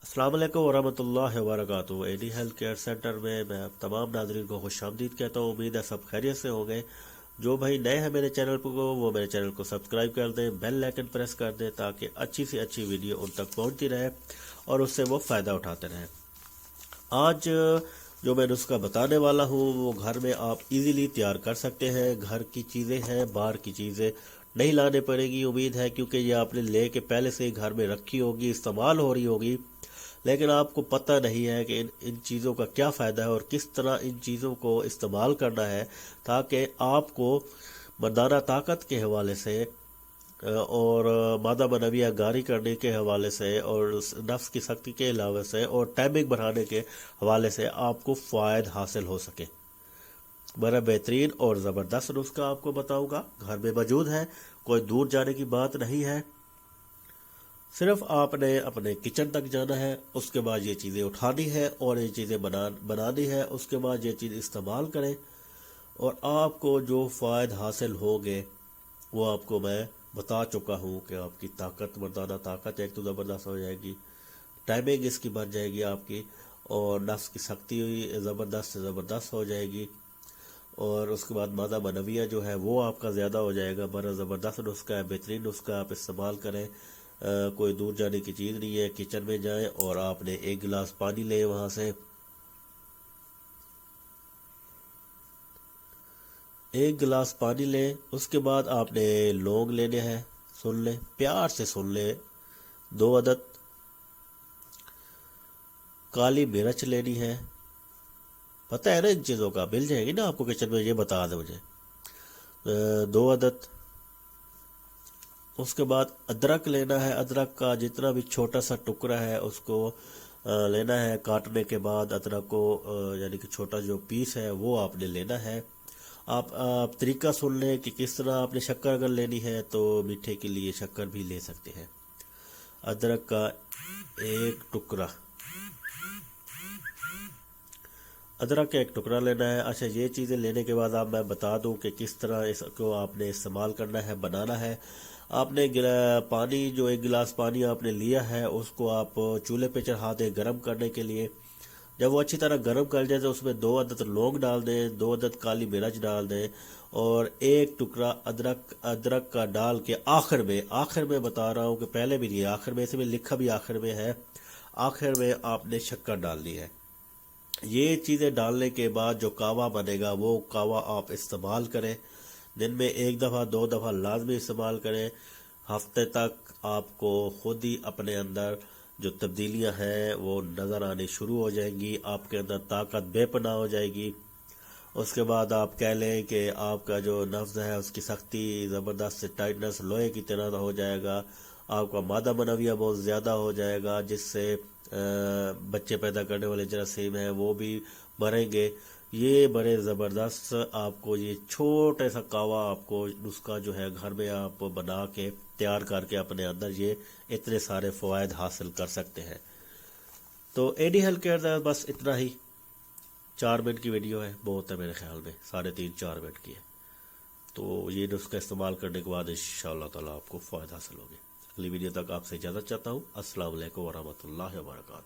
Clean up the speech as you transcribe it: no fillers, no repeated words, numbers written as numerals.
अस्सलाम वालेकुम वरहमतुल्लाहि वबरकातुहू। एडी हेल्थ केयर सेंटर में मैं तमाम नाज़रीन को खुश आमदीद कहता हूँ। उम्मीद है सब खैरियत से होंगे। जो भाई नए हैं मेरे चैनल को वो मेरे चैनल को सब्सक्राइब कर दें, बेल आइकन प्रेस कर दें ताकि अच्छी से अच्छी वीडियो उन तक पहुँचती रहे और उससे वो फ़ायदा उठाते रहें। आज जो मैं नुस्खा बताने वाला हूँ वो घर में आप इजीली तैयार कर सकते हैं। घर की चीज़ें हैं, बाहर की चीज़ें नहीं लाने पड़ेगी उम्मीद है, क्योंकि ये आपने ले के पहले से ही घर में रखी होगी, इस्तेमाल हो रही होगी, लेकिन आपको पता नहीं है कि इन चीज़ों का क्या फ़ायदा है और किस तरह इन चीज़ों को इस्तेमाल करना है ताकि आपको मर्दाना ताकत के हवाले से और मादा मनविया गारी करने के हवाले से और नफ्स की सख्ती के अलावा से और टाइमिंग बढ़ाने के हवाले से आपको फ़ायदा हासिल हो सके। बड़ा बेहतरीन और ज़बरदस्त नुस्खा आपको बताऊंगा, घर में मौजूद है, कोई दूर जाने की बात नहीं है। सिर्फ आपने अपने किचन तक जाना है, उसके बाद ये चीज़ें उठानी है और ये चीज़ें बनानी है, उसके बाद ये चीज़ इस्तेमाल करें और आपको जो फ़ायदा हासिल होंगे वो आपको मैं बता चुका हूँ कि आपकी ताकत, मर्दाना ताकत एक तो ज़बरदस्त हो जाएगी, टाइमिंग इसकी बढ़ जाएगी आपकी, और नफ्स की सख्ती ज़बरदस्त से ज़बरदस्त हो जाएगी, और उसके बाद मादा मनविया जो है वो आपका ज़्यादा हो जाएगा। बड़ा ज़बरदस्त नुस्खा है, बेहतरीन नुस्खा, आप इस्तेमाल करें। कोई दूर जाने की चीज़ नहीं है। किचन में जाएं और आपने एक गिलास पानी लें, वहाँ से एक गिलास पानी लें। उसके बाद आपने लौंग लेने हैं, सुन लें, प्यार से सुन लें। 2 अदद काली मिर्च लेनी है। पता है ना इन चीज़ों का, मिल जाएगी ना आपको किचन में, ये बता दें मुझे। 2 अदद। उसके बाद अदरक लेना है। अदरक का जितना भी छोटा सा टुकड़ा है उसको लेना है। काटने के बाद अदरक को यानी कि छोटा जो पीस है वो आपने लेना है। आप तरीका सुन लें कि किस तरह आपने शक्कर अगर लेनी है तो मीठे के लिए शक्कर भी ले सकते हैं। अदरक का एक टुकड़ा, अदरक का एक टुकड़ा लेना है। अच्छा, ये चीज़ें लेने के बाद आप मैं बता दूं कि किस तरह इसको आपने इस्तेमाल करना है, बनाना है। आपने पानी, जो 1 गिलास पानी आपने लिया है उसको आप चूल्हे पे चढ़ा दें गर्म करने के लिए। जब वो अच्छी तरह गर्म कर जाए तो उसमें 2 अदद लौंग डाल दें, 2 अदद काली मिर्च डाल दें और एक टुकड़ा अदरक का डाल के आखिर में बता रहा हूँ कि पहले भी नहीं है, आखिर में, इसमें लिखा भी आखिर में है, आखिर में आपने शक्कर डालनी है। ये चीज़ें डालने के बाद जो कावा बनेगा वो कावा आप इस्तेमाल करें। दिन में 1 दफ़ा 2 दफ़ा लाजमी इस्तेमाल करें। हफ्ते तक आपको खुद ही अपने अंदर जो तब्दीलियां हैं वो नज़र आनी शुरू हो जाएंगी, आपके अंदर ताकत बेपनाह हो जाएगी। उसके बाद आप कह लें कि आपका जो नफ्स है उसकी सख्ती ज़बरदस्त से टाइटनेस लोहे की तरह हो जाएगा। आपका मादा मनविया बहुत ज़्यादा हो जाएगा, जिससे बच्चे पैदा करने वाले जरासीम हैं वो भी मरेंगे। ये बड़े ज़बरदस्त आपको ये छोटे सा कावा आपको नुस्खा जो है घर में आप बना के तैयार करके अपने अंदर ये इतने सारे फ़वाद हासिल कर सकते हैं। तो एडी हेल्थ केयर बस इतना ही, 4 मिनट की वीडियो है, बहुत है मेरे ख्याल में, 3.5-4 मिनट की है। तो ये नुस्खा इस्तेमाल करने के बाद इंशाअल्लाह ताला आपको फ़ायदा हासिल होगी। अगली वीडियो तक आपसे इजाज़त चाहता हूँ। अस्सलाम वालेकुम वरहमतुल्लाहि वबरकातुहू।